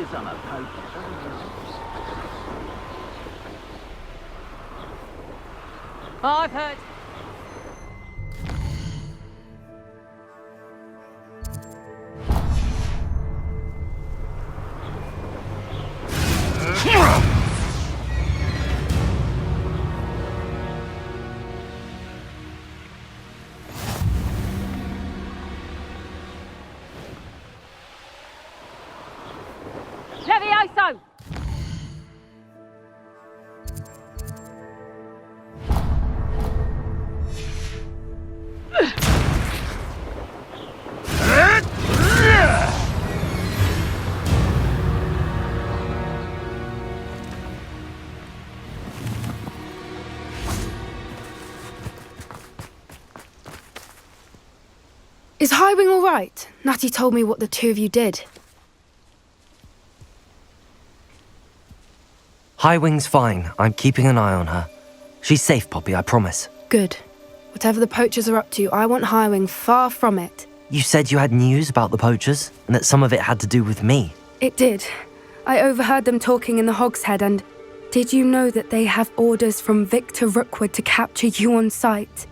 poachers on a poacher. I've heard. Levioso! Is Highwing all right? Natty told me what the two of you did. Highwing's fine. I'm keeping an eye on her. She's safe, Poppy, I promise. Good. Whatever the poachers are up to, I want Highwing far from it. You said you had news about the poachers, and that some of it had to do with me. It did. I overheard them talking in the Hogshead, and did you know that they have orders from Victor Rookwood to capture you on sight?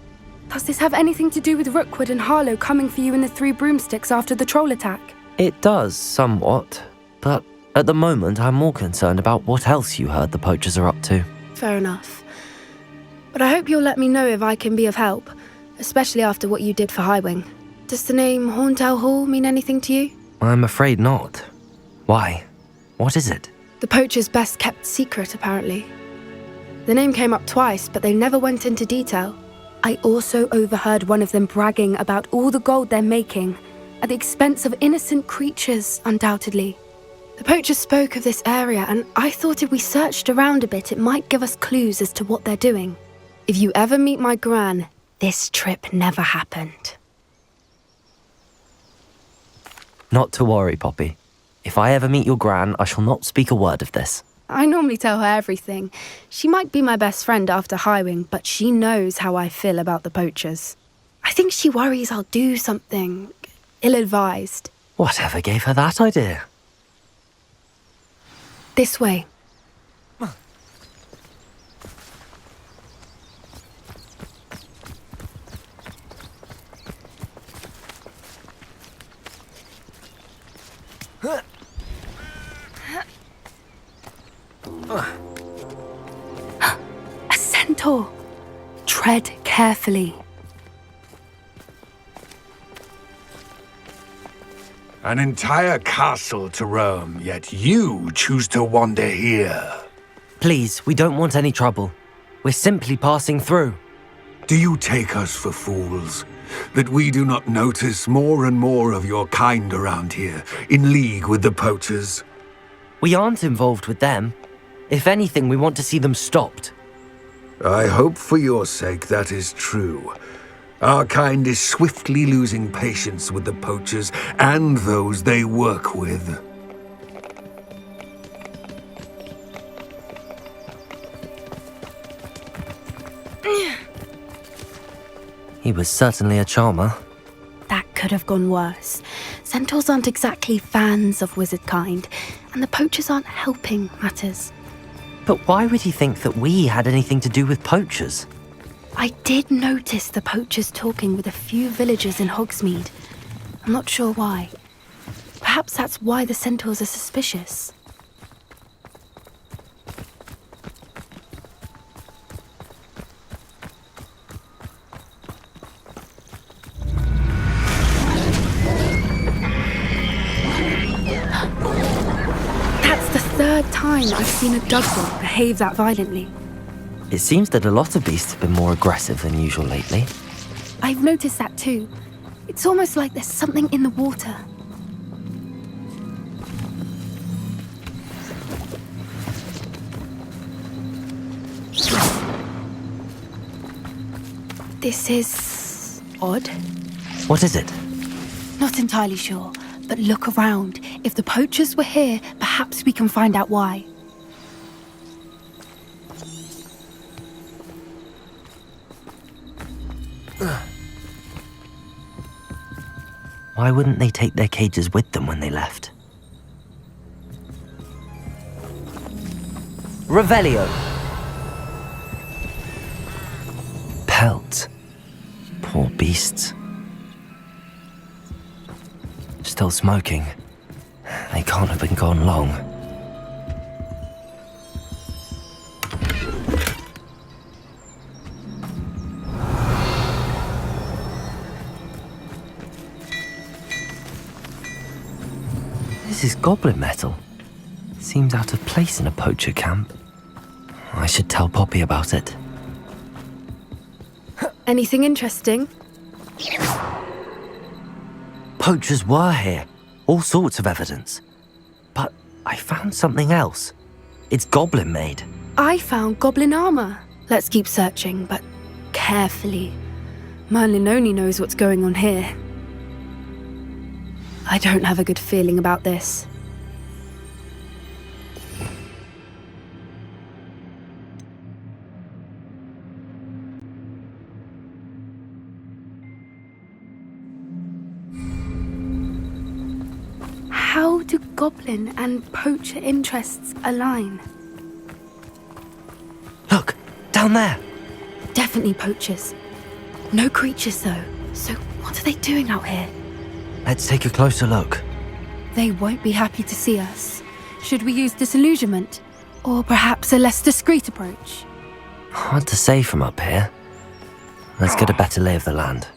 Does this have anything to do with Rookwood and Harlow coming for you in the Three Broomsticks after the troll attack? It does, somewhat. But at the moment, I'm more concerned about what else you heard the poachers are up to. Fair enough. But I hope you'll let me know if I can be of help, especially after what you did for Highwing. Does the name Horntail Hall mean anything to you? I'm afraid not. Why? What is it? The poachers' best kept secret, apparently. The name came up twice, but they never went into detail. I also overheard one of them bragging about all the gold they're making, at the expense of innocent creatures, undoubtedly. The poachers spoke of this area, and I thought if we searched around a bit, it might give us clues as to what they're doing. If you ever meet my gran, this trip never happened. Not to worry, Poppy. If I ever meet your gran, I shall not speak a word of this. I normally tell her everything. She might be my best friend after Highwing, but she knows how I feel about the poachers. I think she worries I'll do something ill-advised. Whatever gave her that idea? This way. A centaur. Tread carefully. An entire castle to roam, yet you choose to wander here. Please, we don't want any trouble. We're simply passing through. Do you take us for fools? That we do not notice more and more of your kind around here, in league with the poachers? We aren't involved with them. If anything, we want to see them stopped. I hope for your sake that is true. Our kind is swiftly losing patience with the poachers and those they work with. He was certainly a charmer. That could have gone worse. Centaurs aren't exactly fans of wizard kind, and the poachers aren't helping matters. But why would he think that we had anything to do with poachers? I did notice the poachers talking with a few villagers in Hogsmeade. I'm not sure why. Perhaps that's why the centaurs are suspicious. That's the third time I've seen a dugwort behave that violently. It seems that a lot of beasts have been more aggressive than usual lately. I've noticed that too. It's almost like there's something in the water. This is odd. What is it? Not entirely sure, but look around. If the poachers were here, perhaps we can find out why. Why wouldn't they take their cages with them when they left? Revelio. Pelt. Poor beasts. Still smoking. They can't have been gone long. This is goblin metal. Seems out of place in a poacher camp. I should tell Poppy about it. Anything interesting? Poachers were here. All sorts of evidence. But I found something else. It's goblin made. I found goblin armor. Let's keep searching, but carefully. Merlin only knows what's going on here. I don't have a good feeling about this. How do goblin and poacher interests align? Look, down there. Definitely poachers. No creatures though. So what are they doing out here? Let's take a closer look. They won't be happy to see us. Should we use disillusionment? Or perhaps a less discreet approach? Hard to say from up here. Let's get a better lay of the land.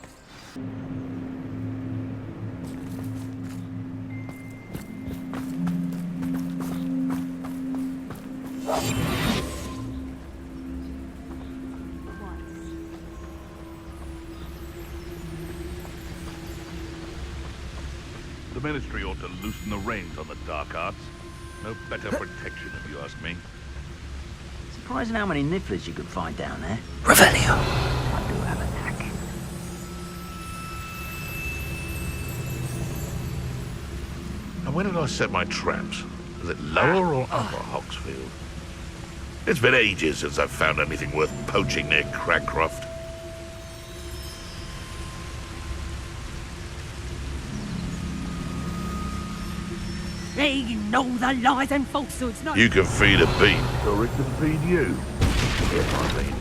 The Ministry ought to loosen the reins on the dark arts. No better protection, if you ask me. Surprising how many nifflers you could find down there. Revelio. I do have a knack. And where did I set my traps? Was it lower or upper Hogsfield? It's been ages since I've found anything worth poaching near Cragcroft. They know the lies and falsehoods. No. You can feed a beast, or it can feed you. If I mean.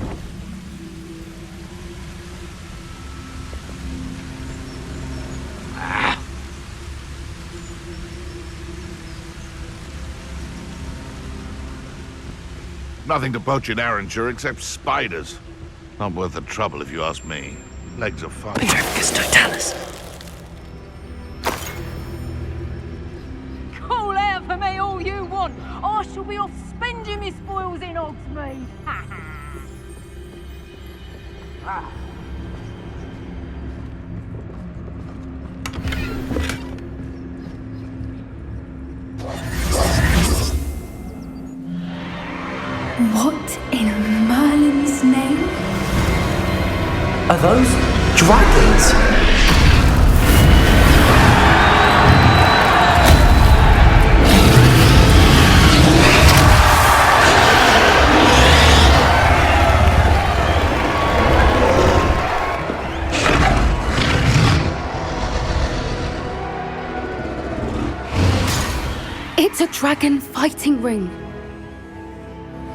Nothing to poach in Arranshire except spiders. Not worth the trouble if you ask me. Legs are fine. Call out for me all you want. I shall be off spending my spoils in Hogsmeade. What in Merlin's name? Are those dragons? It's a dragon fighting ring.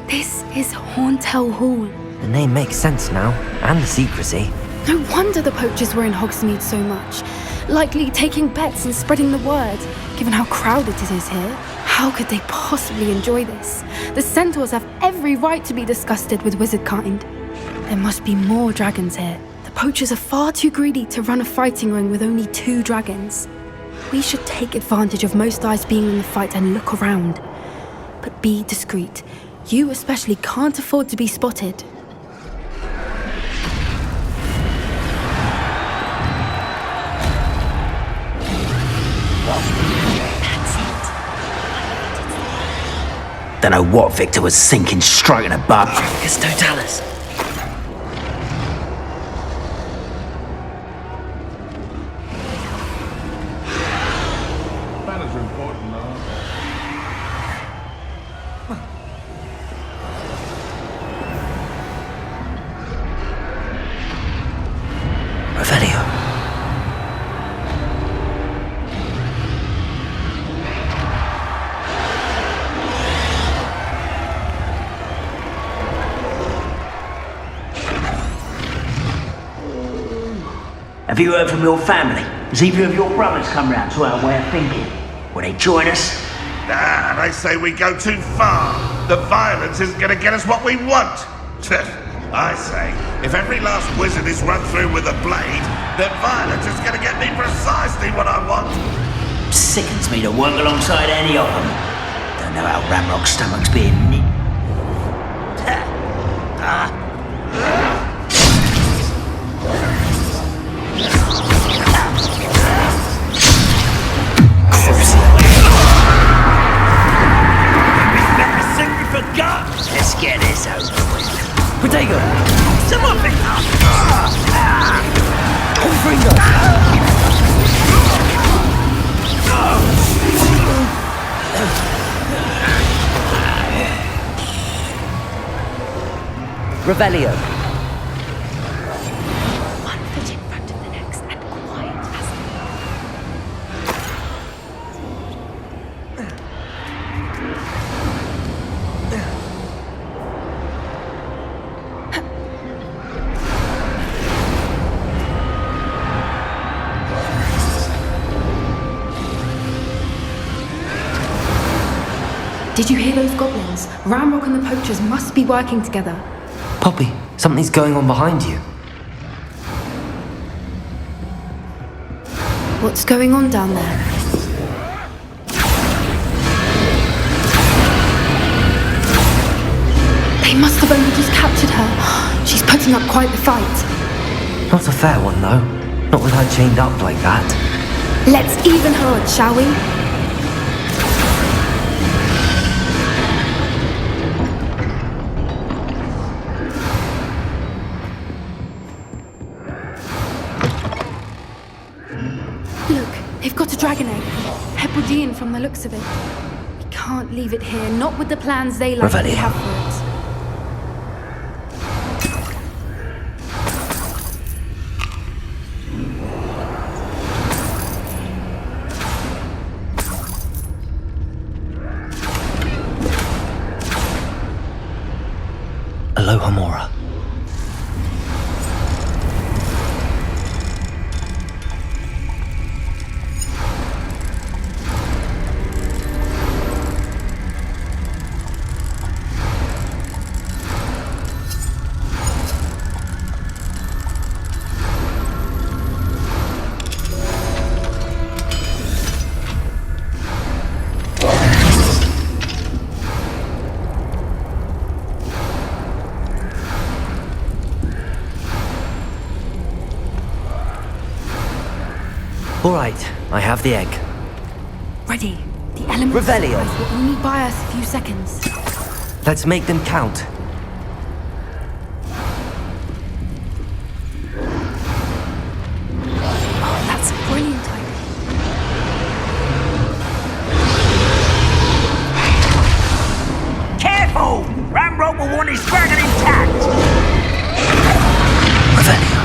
This is Horntail Hall. The name makes sense now, and the secrecy. No wonder the poachers were in Hogsmeade so much. Likely taking bets and spreading the word, given how crowded it is here. How could they possibly enjoy this? The centaurs have every right to be disgusted with wizard kind. There must be more dragons here. The poachers are far too greedy to run a fighting ring with only 2 dragons. We should take advantage of most eyes being in the fight and look around. But be discreet. You especially can't afford to be spotted. Don't know what Victor was sinking straight in a butt. It's Totalis. Banners are important, aren't they? Revelio. Have you heard from your family? Has either of your brothers come round to our way of thinking? Will they join us? Nah, they say we go too far. The violence isn't going to get us what we want. I say, if every last wizard is run through with a blade, then violence is going to get me precisely what I want. Sickens me to work alongside any of them. Don't know how Ramrock's stomach's being knit. Let's get this over with. Protego! Someone pick up! Confringo! Revelio. One foot in front of the next and quiet as Did you hear those goblins? Ramrock and the poachers must be working together. Poppy, something's going on behind you. What's going on down there? They must have only just captured her. She's putting up quite the fight. Not a fair one, though. Not with her chained up like that. Let's even her odds, shall we? Look, they've got a dragon egg. Hebridean from the looks of it. We can't leave it here, not with the plans they likely have for it. Aloha Mora. All right, I have the egg. Ready. The elements Revelio. will only buy us a few seconds. Let's make them count. Oh, that's a brilliant idea. Careful! Ramrock will want his dragon intact! Revelio.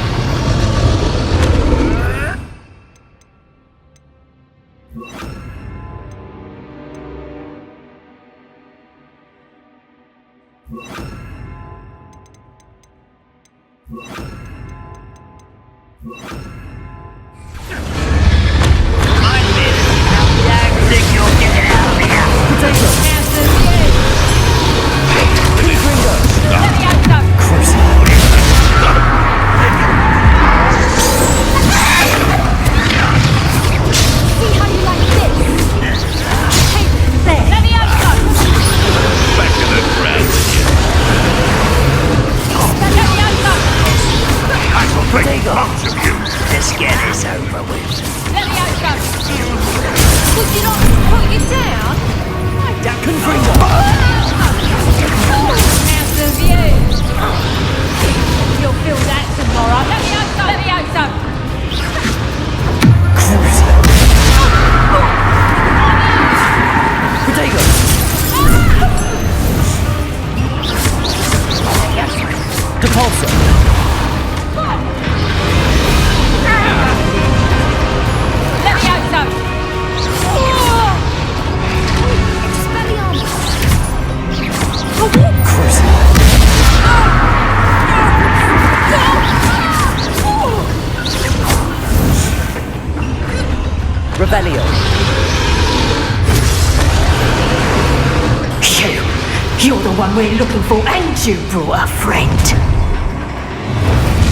You're the one we're looking for, and you brought a friend.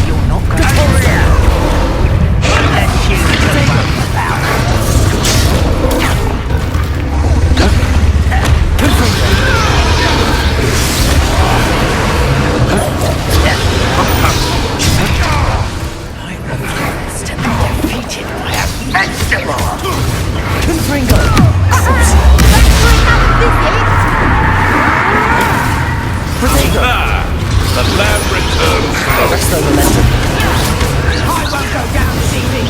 You're not going to let you I refuse to be defeated by a vegetable. The lab returns. Arrest the momentum. I won't go down this evening.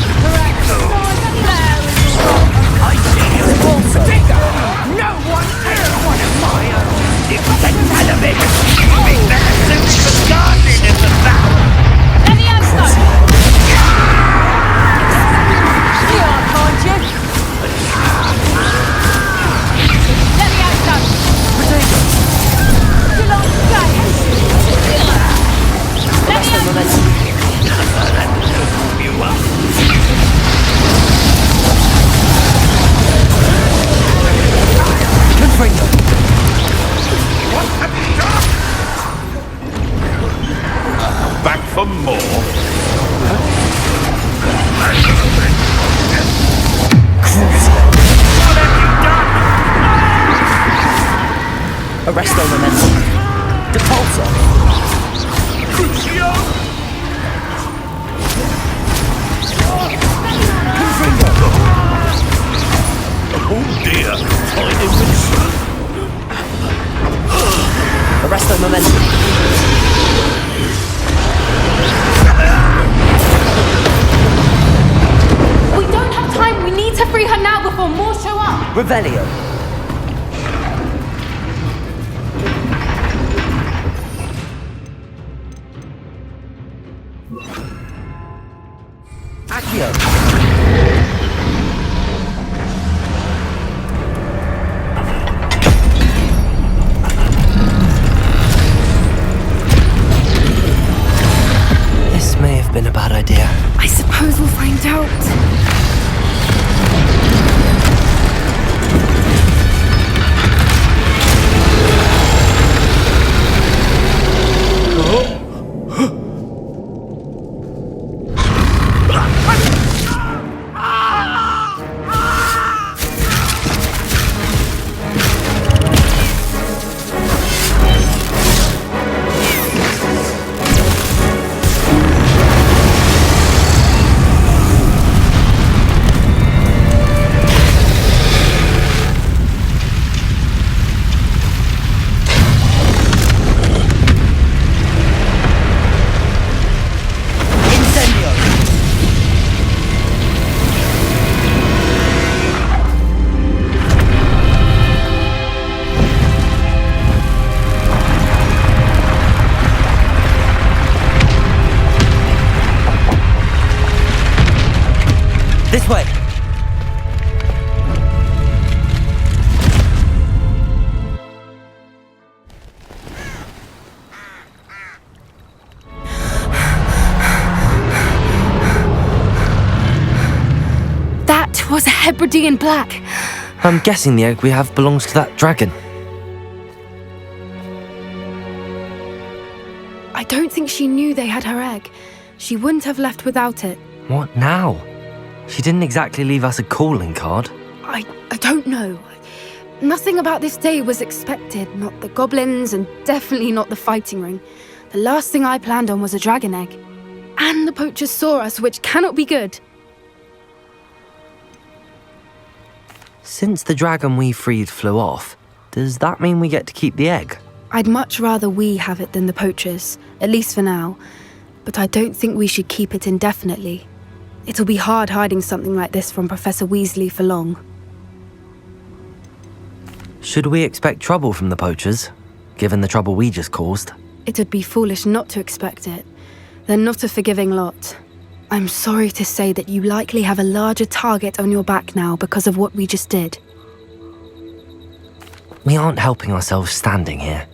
I see you also. No one takes one of my own. If we get none of it, you'll be better suited for gardening in the valley. Let me have some. You are, can't you? Let me have some. You like games? Let me have some. You up. What have you done? Back for more? What have you done? Arresto momentum. Depulsor. Crucio! Oh dear, tiny Wilson. Arresto momentum. We don't have time. We need to free her now before more show up. Revelio. Accio. This may have been a bad idea. I suppose we'll find out. This way. That was a Hebridean black. I'm guessing the egg we have belongs to that dragon. I don't think she knew they had her egg. She wouldn't have left without it. What now? She didn't exactly leave us a calling card. I don't know. Nothing about this day was expected. Not the goblins, and definitely not the fighting ring. The last thing I planned on was a dragon egg. And the poachers saw us, which cannot be good. Since the dragon we freed flew off, does that mean we get to keep the egg? I'd much rather we have it than the poachers, at least for now. But I don't think we should keep it indefinitely. It'll be hard hiding something like this from Professor Weasley for long. Should we expect trouble from the poachers, given the trouble we just caused? It would be foolish not to expect it. They're not a forgiving lot. I'm sorry to say that you likely have a larger target on your back now because of what we just did. We aren't helping ourselves standing here.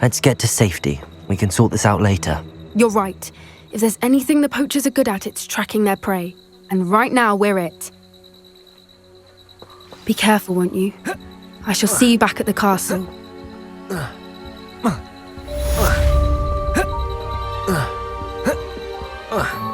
Let's get to safety. We can sort this out later. You're right. If there's anything the poachers are good at, it's tracking their prey. And right now, we're it. Be careful, won't you? I shall see you back at the castle. Ugh.